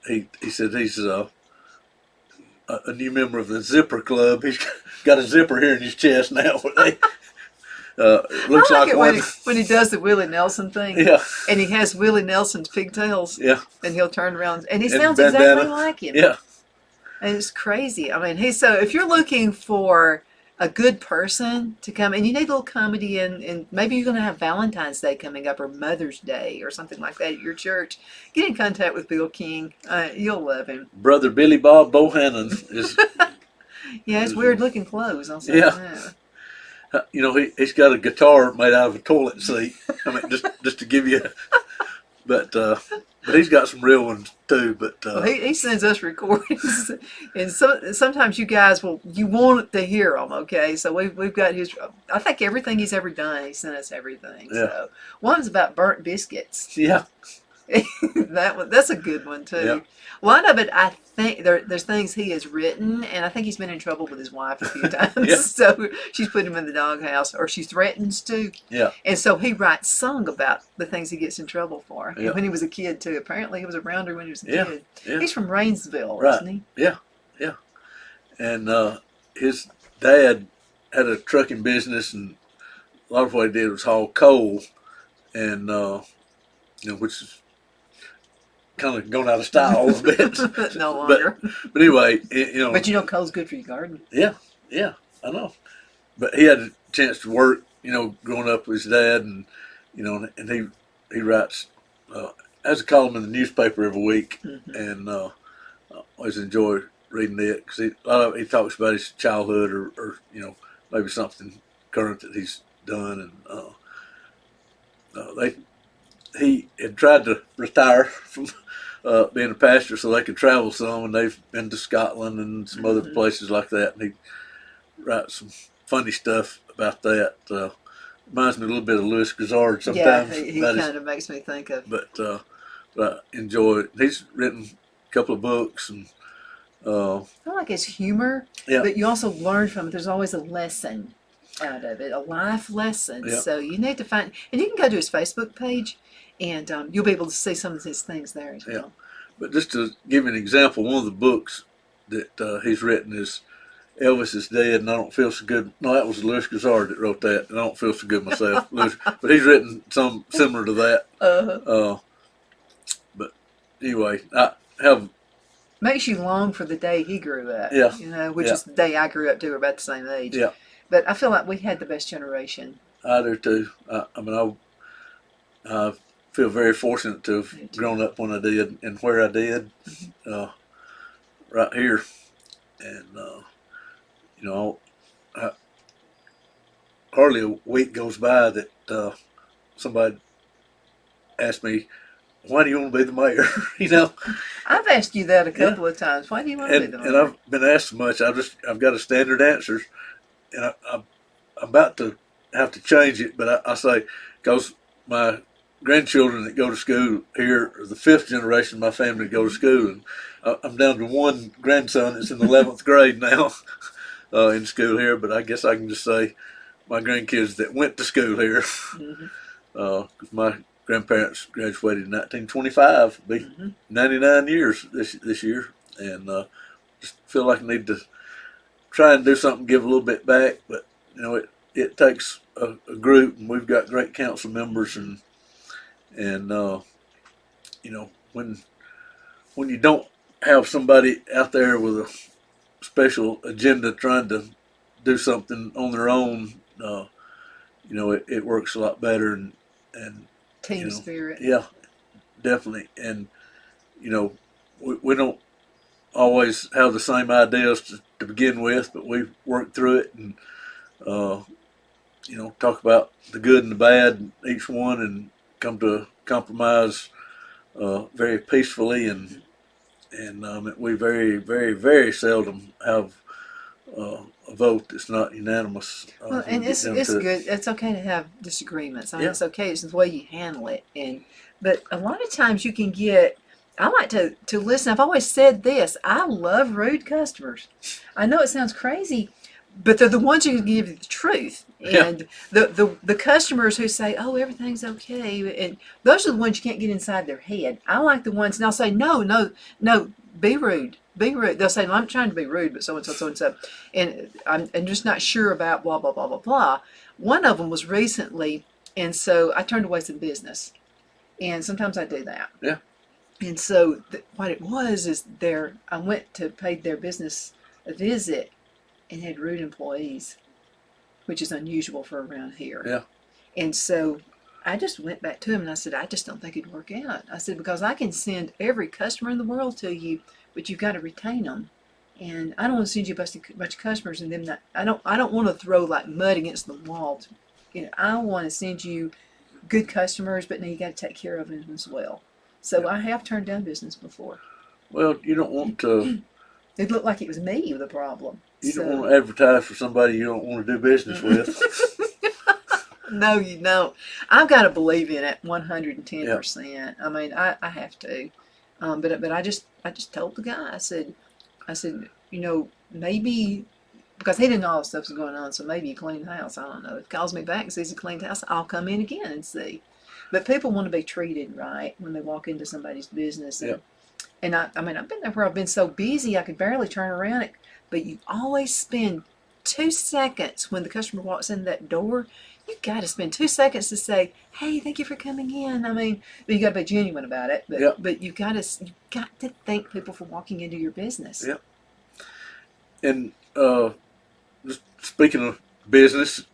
he said he's a new member of the Zipper Club. He's got a zipper here in his chest now. Looks I like like it one. when he does the Willie Nelson thing. Yeah. And he has Willie Nelson's pigtails. Yeah. And he'll turn around and he And sounds bandana. exactly like him. Yeah. And it's crazy. I mean, so if you're looking for a good person to come, and you need a little comedy, and maybe you're going to have Valentine's Day coming up or Mother's Day or something like that at your church, get in contact with Bill King. You'll love him. Brother Billy Bob Bohannon is. Yeah, it's weird looking clothes. I'll say Yeah. that. He's got a guitar made out of a toilet seat. I mean, just to give you, but he's got some real ones too. But Well, he sends us recordings, and sometimes you guys you want to hear them. Okay, so we've got his. I think everything he's ever done, he sent us everything. Yeah. So one's about burnt biscuits. yeah, That's a good one too. Yeah. A lot of it, I think there's things he has written, and I think he's been in trouble with his wife a few times. Yeah. So she's put him in the doghouse, or she threatens to. yeah, And so he writes song about the things he gets in trouble for. Yeah. And when he was a kid too. Apparently he was around her when he was a Yeah. kid. Yeah. He's from Rainsville, Right. isn't he? yeah. And his dad had a trucking business, and a lot of what he did was haul coal, and which is kind of gone out of style a little bit. No longer. But anyway, But coal's good for your garden. Yeah, I know. But he had a chance to work, growing up with his dad, and and he writes, has a column in the newspaper every week, and I always enjoy reading it because he talks about his childhood or maybe something current that he's done, and he had tried to retire from being a pastor so they could travel some, and they've been to Scotland and some other places like that, and he writes some funny stuff about that. Reminds me a little bit of Louis Grizzard sometimes. Yeah, he about kind of makes me think of. But I enjoy it. He's written a couple of books, and I like his humor, Yeah. but you also learn from it. There's always a lesson out of it, a life lesson. Yeah. So you need to find, and you can go to his Facebook page, and you'll be able to see some of his things there as well. But just to give you an example, one of the books that he's written is Elvis is Dead and I Don't Feel So Good. No, that was Louis Grizzard that wrote that, and I don't feel so good myself. But he's written some similar to that. But anyway, I have. Makes you long for the day he grew up. Yeah. Which Yeah. is the day I grew up too. We're about the same age. Yeah. But I feel like we had the best generation. I do too. I feel very fortunate to have grown up when I did and where I did, right here. And, hardly a week goes by that somebody asks me, why do you want to be the mayor? I've asked you that a couple of times. Why do you want to be the And mayor? I've been asked so much, I've got a standard answer, and I'm about to have to change it, but I say, because my grandchildren that go to school here are the fifth generation of my family to go to school, and I'm down to one grandson that's in the 11th grade now in school here, but I guess I can just say my grandkids that went to school here, because my grandparents graduated in 1925, be 99 years this year, and just feel like I need to try and do something, give a little bit back, but it takes a group, and we've got great council members, and when you don't have somebody out there with a special agenda trying to do something on their own, it works a lot better and Team you know, spirit. yeah, definitely. And we don't always have the same ideas to begin with, but we work through it and uh, talk about the good and the bad in each one and come to a compromise very peacefully and we very very very seldom have a vote that's not unanimous. Well, when and we get it's down it's to it. good. It's okay to have disagreements. I mean, Yeah. it's okay. It's the way you handle it. But a lot of times you can get. I like to listen. I've always said this. I love rude customers. I know it sounds crazy, but they're the ones who can give you the truth. Yeah. And the customers who say, "Oh, everything's okay," and those are the ones you can't get inside their head. I like the ones, and I'll say, "No, no, no, be rude, be rude." They'll say, well, "I'm trying to be rude, but so and so, so and so," and I'm just not sure about blah blah blah blah blah. One of them was recently, and so I turned away some business, and sometimes I do that. Yeah. And so what it was is I went to pay their business a visit and had rude employees, which is unusual for around here. Yeah. And so I just went back to him and I said, I just don't think it'd work out. I said, because I can send every customer in the world to you, but you've got to retain them. And I don't want to send you a bunch of customers and them not. I don't want to throw like mud against the wall. I want to send you good customers, but now you got to take care of them as well. So I have turned down business before. Well, you don't want to. It looked like it was me with the problem. You don't want to advertise for somebody you don't want to do business with. No, you don't. I've got to believe in it 110%. I mean, I have to. But I just told the guy. I said, maybe because he didn't know all the stuff was going on, so maybe he cleaned the house. I don't know. If he calls me back and says he cleaned the house, I'll come in again and see. But people want to be treated right when they walk into somebody's business. And I mean, I've been there where I've been so busy I could barely turn around. But you always spend 2 seconds when the customer walks in that door. You got to spend 2 seconds to say, "Hey, thank you for coming in." I mean, you got to be genuine about it. But you got to thank people for walking into your business. Yeah. And just speaking of business,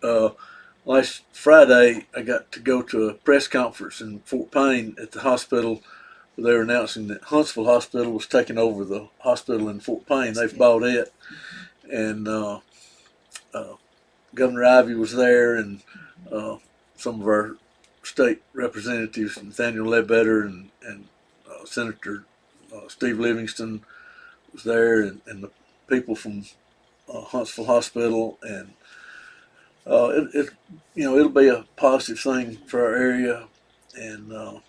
last Friday I got to go to a press conference in Fort Payne at the hospital. They were announcing that Huntsville Hospital was taking over the hospital in Fort Payne. They've bought it, and Governor Ivey was there, and some of our state representatives, Nathaniel Ledbetter and Senator Steve Livingston was there, and the people from Huntsville Hospital, and it'll be a positive thing for our area, and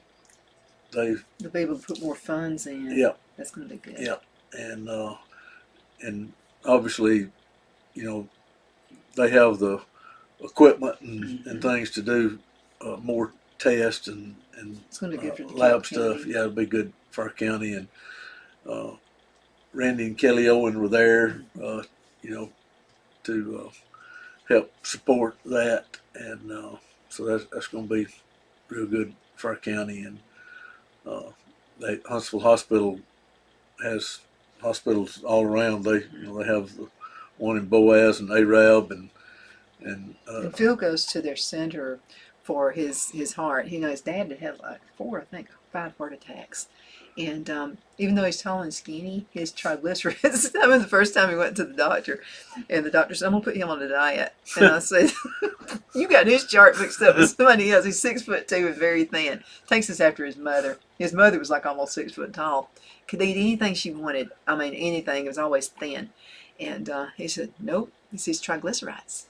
they'll be able to put more funds in. Yeah, that's going to be good. Yeah, and obviously, they have the equipment and things to do more tests and it's going to be good for the lab county. stuff. Yeah, it'll be good for our county. And Randy and Kelly Owen were there, to help support that, and so that's going to be real good for our county. And Huntsville Hospital has hospitals all around. They have the one in Boaz and Arab and Phil goes to their center for his heart. His dad had like 5 heart attacks. And even though he's tall and skinny, his triglycerides, I mean, the first time he went to the doctor, and the doctor said, "I'm going to put him on a diet." And I said, "You got his chart mixed up with somebody else. He's 6'2" and very thin." Takes us after his mother. His mother was like almost 6 foot tall. Could eat anything she wanted. I mean, anything. It was always thin. And he said, "Nope, it's his triglycerides."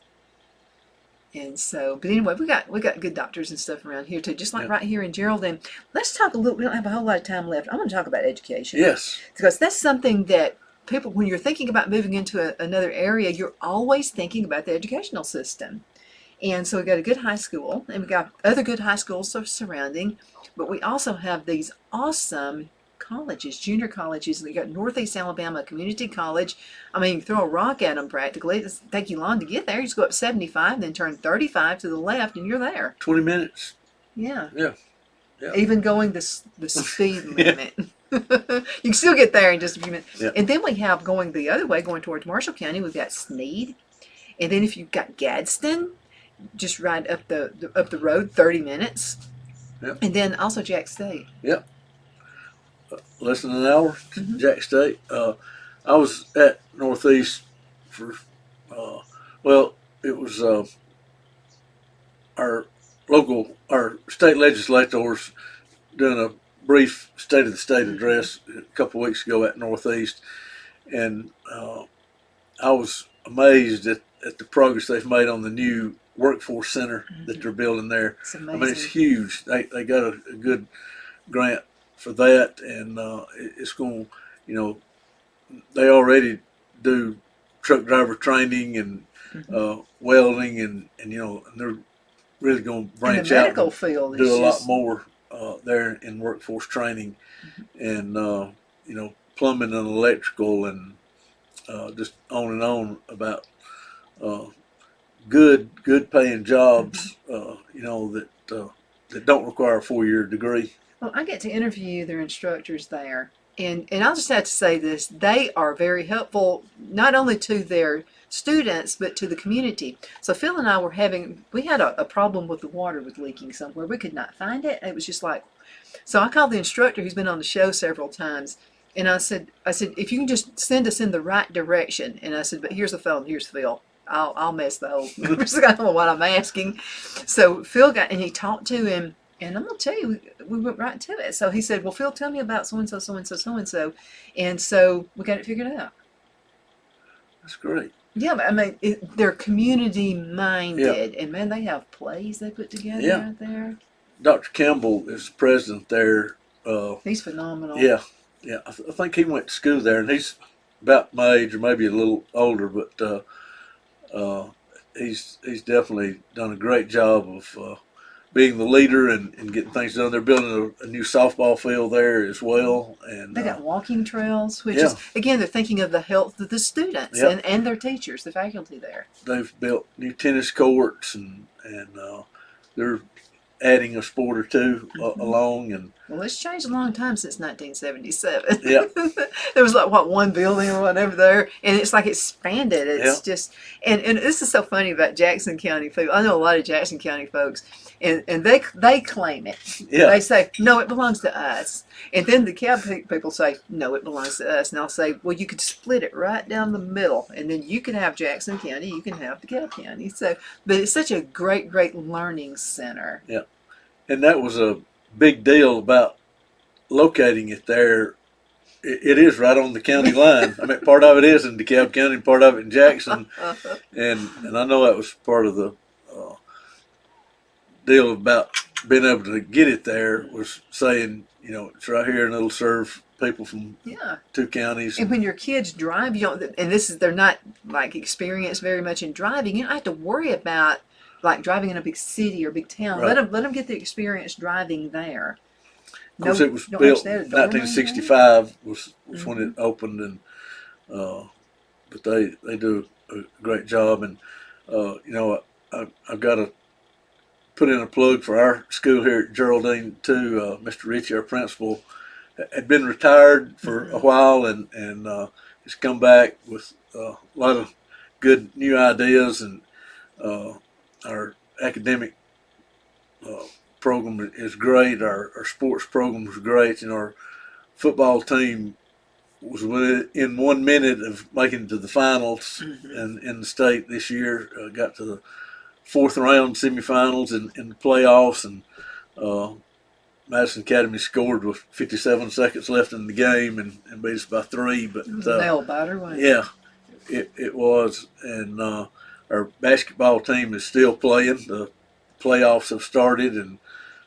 And so, but anyway, we got good doctors and stuff around here too, just like right here in Geraldine. Let's talk a little. We don't have a whole lot of time left. I want to talk about education. Yes, because that's something that people, when you're thinking about moving into another area, you're always thinking about the educational system. And so we got a good high school, and we got other good high schools surrounding, but we also have these awesome colleges, junior colleges. We got Northeast Alabama Community College. I mean, you throw a rock at them practically. It doesn't take you long to get there. You just go up 75, then turn 35 to the left, and you're there. 20 minutes. Yeah. Yeah. Even going the speed limit. You can still get there in just a few minutes. Yeah. And then we have going the other way, going towards Marshall County, we've got Sneed. And then if you've got Gadsden, just right up the road, 30 minutes. Yep. And then also Jack State. Yep. Less than an hour to Mhm. Jack State. I was at Northeast for, well, it was our state legislators doing a brief State of the State address a couple of weeks ago at Northeast, and I was amazed at the progress they've made on the new workforce center that they're building there. It's I amazing. mean, it's huge. They got a good grant for that, and it's going. You know, they already do truck driver training and welding, and and they're really going to And branch the out medical and field is do a lot just more there in workforce training, and plumbing and electrical, and just on and on about uh, good paying jobs. That don't require a 4-year degree. Well, I get to interview their instructors there. And I'll just have to say this, they are very helpful, not only to their students, but to the community. So Phil and I we had a problem with the water was leaking somewhere. We could not find it. It was just like, so I called the instructor who's been on the show several times. And I said, if you can just send us in the right direction. And I said, but here's the phone, here's Phil. I'll mess the whole, I don't know what I'm asking. So Phil and he talked to him. And I'm going to tell you, we went right to it. So he said, well, Phil, tell me about so-and-so, so-and-so, so-and-so. And so we got it figured out. That's great. Yeah, but I mean, they're community-minded. And, man, they have plays they put together out there. Dr. Campbell is the president there. He's phenomenal. Yeah. I think he went to school there, and he's about my age or maybe a little older, but he's definitely done a great job of being the leader and getting things done. They're building a new softball field there as well. And they got walking trails, which is, again, they're thinking of the health of the students and their teachers, the faculty there. They've built new tennis courts, and they're adding a sport or two along. And well, it's changed a long time since 1977. Yeah. There was like, one building or whatever there, and it's like expanded. It's just, and this is so funny about Jackson County folks. I know a lot of Jackson County folks, and they claim it. Yeah. They say, no, it belongs to us. And then the DeKalb people say, no, it belongs to us. And I'll say, well, you could split it right down the middle, and then you can have Jackson County, you can have DeKalb County. So, but it's such a great learning center. Yeah. And that was a big deal about locating it there. It is right on the county line. I mean, part of it is in DeKalb County, part of it in Jackson. And I know that was part of the deal about being able to get it there, was saying, it's right here and it'll serve people from two counties. And when your kids drive, they're not like experienced very much in driving. You don't have to worry about like driving in a big city or big town. Right. Let them get the experience driving there. Of course, it was built in 1965 was when it opened, and but they do a great job. And I've got to put in a plug for our school here at Geraldine too. Mr. Ritchie, our principal, had been retired for a while, and has come back with a lot of good new ideas, and our academic program is great. Our sports program is great, and our football team was within 1 minute of making it to the finals in the state this year. Got to the fourth round semifinals in the playoffs, and Madison Academy scored with 57 seconds left in the game and beat us by 3. But it was a nail biter, wasn't it? Yeah, it was. And our basketball team is still playing. The playoffs have started, and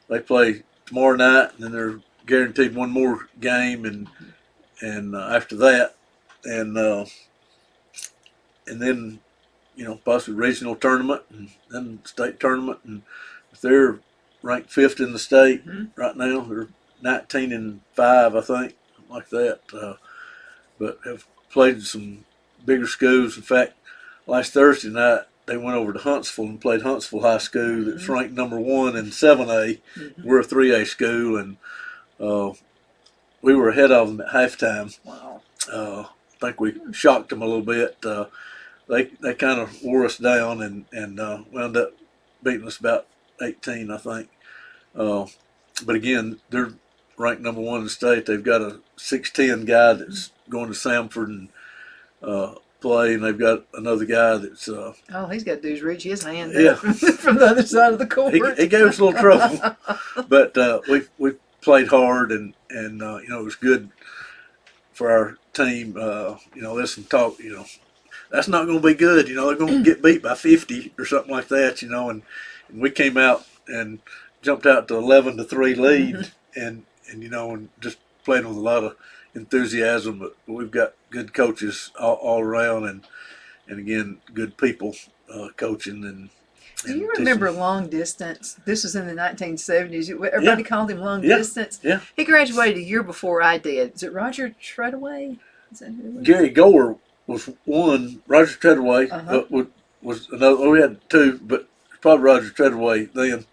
they play tomorrow night, and then they're guaranteed one more game, and after that, and then possibly regional tournament, and then state tournament. And if they're ranked 5th in the state right now, they're 19-5, I think, something like that. But have played some bigger schools. In fact, last Thursday night, they went over to Huntsville and played Huntsville High School, that's ranked number 1 in 7A. We're a 3A school, and we were ahead of them at halftime. Wow. I think we shocked them a little bit. They kind of wore us down, and wound up beating us about 18, I think. But again, they're ranked number one in the state. They've got a 6'10" guy that's going to Samford and play, and they've got another guy that's Oh, he's got dudes reach his hand Yeah. up from the other side of the court. he gave us a little trouble, but we played hard, and you know, it was good for our team. You know, there's some talk. You know, that's not going to be good. You know, they're going to get beat by 50 or something like that. You know, and we came out and jumped out to 11-3 lead, and you know, and just playing with a lot of enthusiasm. But we've got good coaches all around, and again, good people coaching and. Do you remember long distance? This was in the 1970s. Everybody Yeah. called him long Yeah. distance. Yeah. He graduated a year before I did. Is it Roger Treadaway? Is that who it was? Gary Gore was one. Roger Treadaway Uh-huh. was another. Oh, we had two, but probably Roger Treadaway then.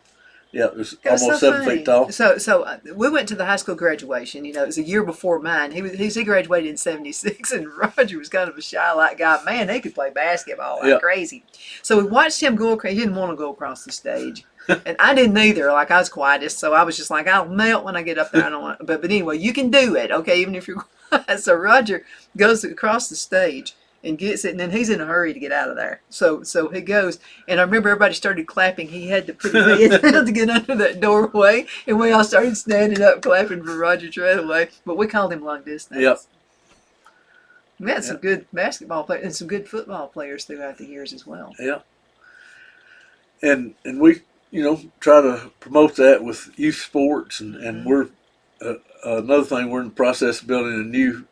Yeah, it was It was almost so 7 funny. feet tall. So we went to the high school graduation. You know, it was a year before mine. He graduated in '76, and Roger was kind of a shy like guy. Man, he could play basketball like Yeah. crazy. So we watched him go across. He didn't want to go across the stage, and I didn't either. Like I was quietest, so I was just like, I'll melt when I get up there. I don't want. But anyway, you can do it, okay? Even if you're quiet. So Roger goes across the stage and gets it, and then he's in a hurry to get out of there. So he goes, and I remember everybody started clapping. He had to put his head down to get under that doorway, and we all started standing up clapping for Roger Treadaway. But we called him long distance. Yep. We had some good basketball players and some good football players throughout the years as well. Yeah. And we, you know, try to promote that with youth sports, and we're another thing. We're in the process of building a new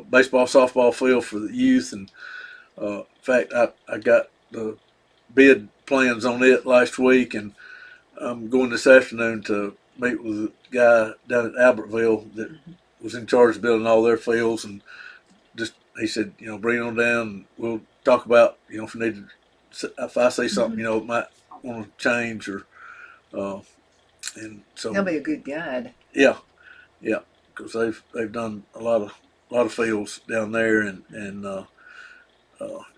baseball, softball field for the youth, and in fact, I got the bid plans on it last week, and I'm going this afternoon to meet with a guy down at Albertville that was in charge of building all their fields, and just he said, you know, bring it on down, and we'll talk about, you know, if I say something, you know, it might want to change or, and so He'll be a good guide. yeah, because they've done a lot of fields down there, and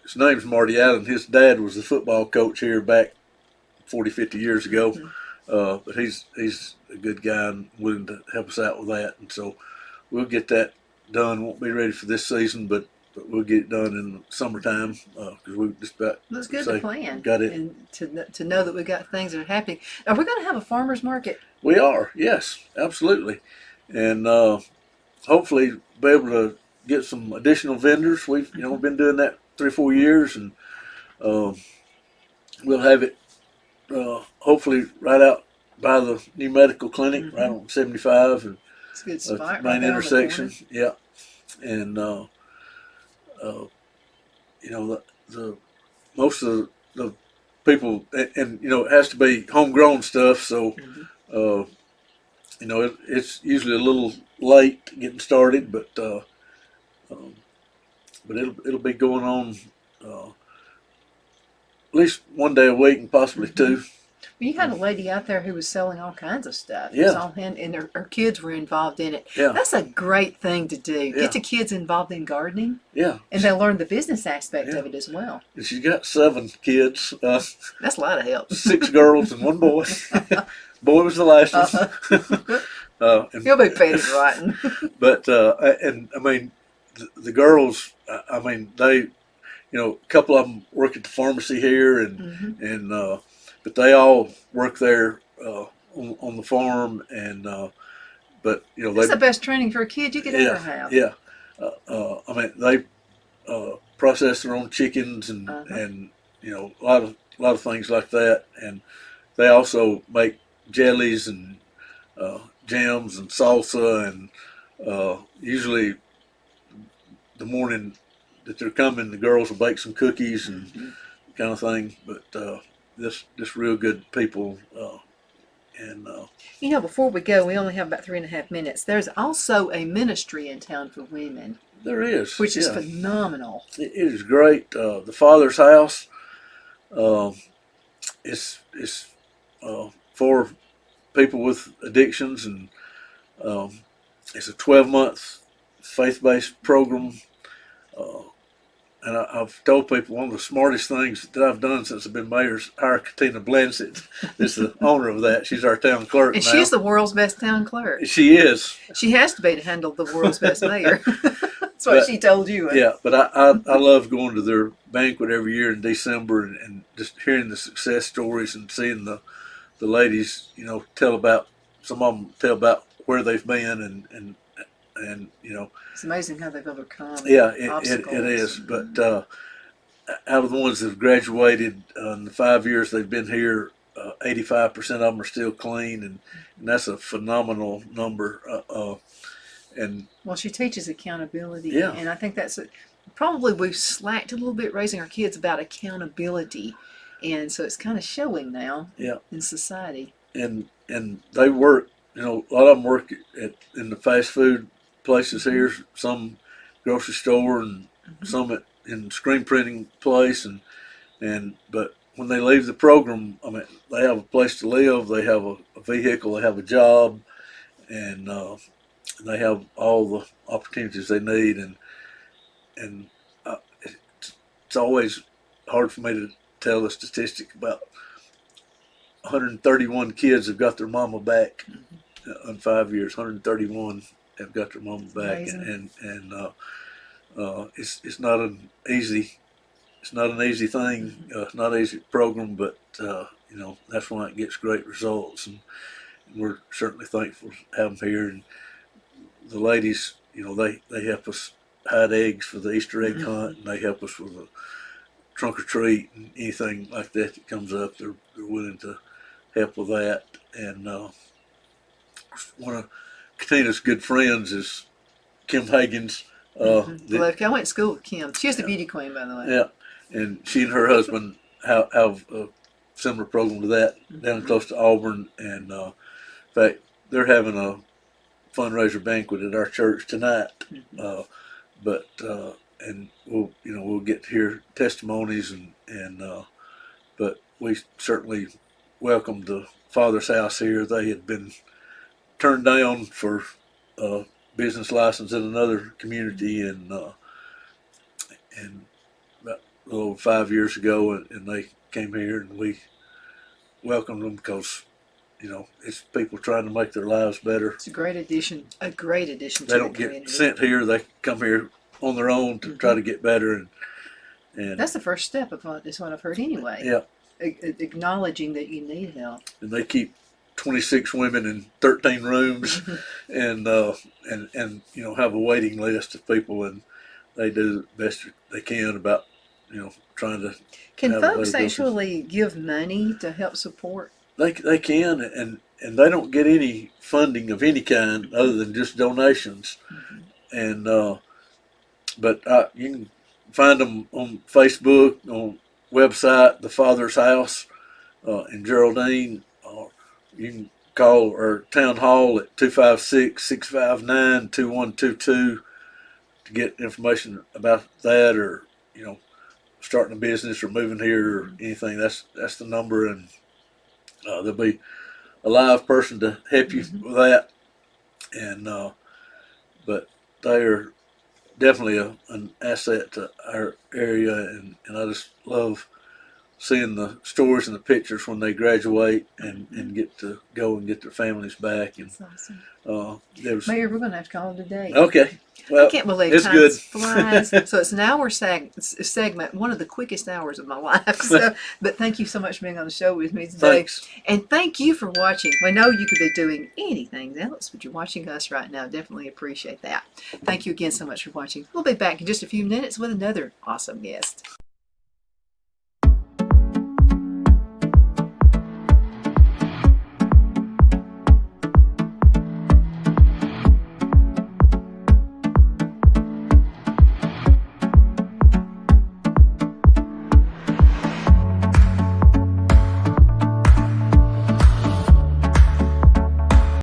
his name's Marty Allen. His dad was the football coach here back 40, 50 years ago, but he's a good guy and willing to help us out with that, and so we'll get that done. Won't be ready for this season, but we'll get it done in the summertime because we just about It's good say, to plan. got it. And to know that we've got things that are happening. Are we going to have a farmer's market? We are, yes, absolutely, and hopefully be able to get some additional vendors. We've been doing that 3 or 4 years, and we'll have it hopefully right out by the new medical clinic, right on 75 and It's a good spot. right main there on the intersection. corner. Yeah, and you know the most of the people, and you know, it has to be homegrown stuff, so you know, it's usually a little late getting started, but it'll be going on at least one day a week and possibly two. You had a lady out there who was selling all kinds of stuff. It Yeah. was all and her kids were involved in it. Yeah. That's a great thing to do. Yeah. Get your kids involved in gardening, Yeah, and they'll learn the business aspect Yeah. of it as well. and she's got 7 kids, That's a lot of help. 6 girls and 1 boy. Boy was the last one. And You'll be fed rotten. But and I mean, the girls. I mean, they, you know, a couple of them work at the pharmacy here, and but they all work there on the farm, and but you know, That's they the best training for a kid you could ever have. yeah. I mean, they process their own chickens and you know, a lot of things like that, and they also make jellies and jams and salsa, and usually the morning that they're coming, the girls will bake some cookies and kind of thing. But just real good people, and You know, before we go, we only have about 3.5 minutes. There's also a ministry in town for women, there is, which is yeah. phenomenal. It is great. The Father's House is for people with addictions, and it's a 12-month faith-based program. and I've told people one of the smartest things that I've done since I've been mayor is hire Katina Blansett, is the owner of that. She's our town clerk And now. she's the world's best town clerk. She is. She has to be to handle the world's best mayor. That's what she told you. Yeah, but I love going to their banquet every year in December and just hearing the success stories and seeing the ladies, tell about, some of them tell about where they've been and It's amazing how they've overcome it obstacles. is. But out of the ones that have graduated in the 5 years they've been here, 85% of them are still clean, and that's a phenomenal number. And Well, she teaches accountability, Yeah. and I think that's probably we've slacked a little bit raising our kids about accountability, and so it's kind of showing now Yeah. in society. and they work. A lot of them work in the fast food places here. Some grocery store and some in screen printing place, but when they leave the program, I mean, they have a place to live. They have a vehicle. They have a job, and they have all the opportunities they need. And it's always hard for me to tell the statistic about 131 kids have got their mama back in 5 years. 131 have got their mama back, Amazing. and it's not an easy thing. It's not an easy program, but that's why it gets great results, and we're certainly thankful to have them here. And the ladies, they help us hide eggs for the Easter egg hunt, and they help us with a trunk or treat and anything like that comes up. They're willing to help with that. And one of Katina's good friends is Kim Hagens. Look, I went to school with Kim. She was the beauty queen, by the way. Yeah, and she and her husband have a similar program to that down close to Auburn. And in fact, they're having a fundraiser banquet at our church tonight. And we'll get to hear testimonies but we certainly welcomed the Father's House here. They had been turned down for a business license in another community, and about a little over 5 years ago, and they came here, and we welcomed them because it's people trying to make their lives better. It's a great addition. A great addition to They the don't community. get sent here; they come here on their own to try to get better, and That's the first step of what is what I've heard anyway. yeah. Acknowledging that you need help. And they keep 26 women in 13 rooms, and have a waiting list of people, and they do the best they can about trying to. Can have a folks better business. actually give money to help support? They can, and they don't get any funding of any kind other than just donations, and but you can find them on Facebook, on website, The Father's House in Geraldine, or you can call our town hall at 256-659-2122 to get information about that, or starting a business or moving here or anything. That's the number, and there'll be a live person to help you with that. And but they are definitely an asset to our area, and I just love seeing the stories and the pictures when they graduate and get to go and get their families back. And That's awesome. Mayor, we're going to have to call it a day. Okay. Well, I can't believe it's time good. flies. So it's an hour segment, one of the quickest hours of my life. But thank you so much for being on the show with me today. Thanks. And thank you for watching. We know you could be doing anything else, but you're watching us right now. Definitely appreciate that. Thank you again so much for watching. We'll be back in just a few minutes with another awesome guest.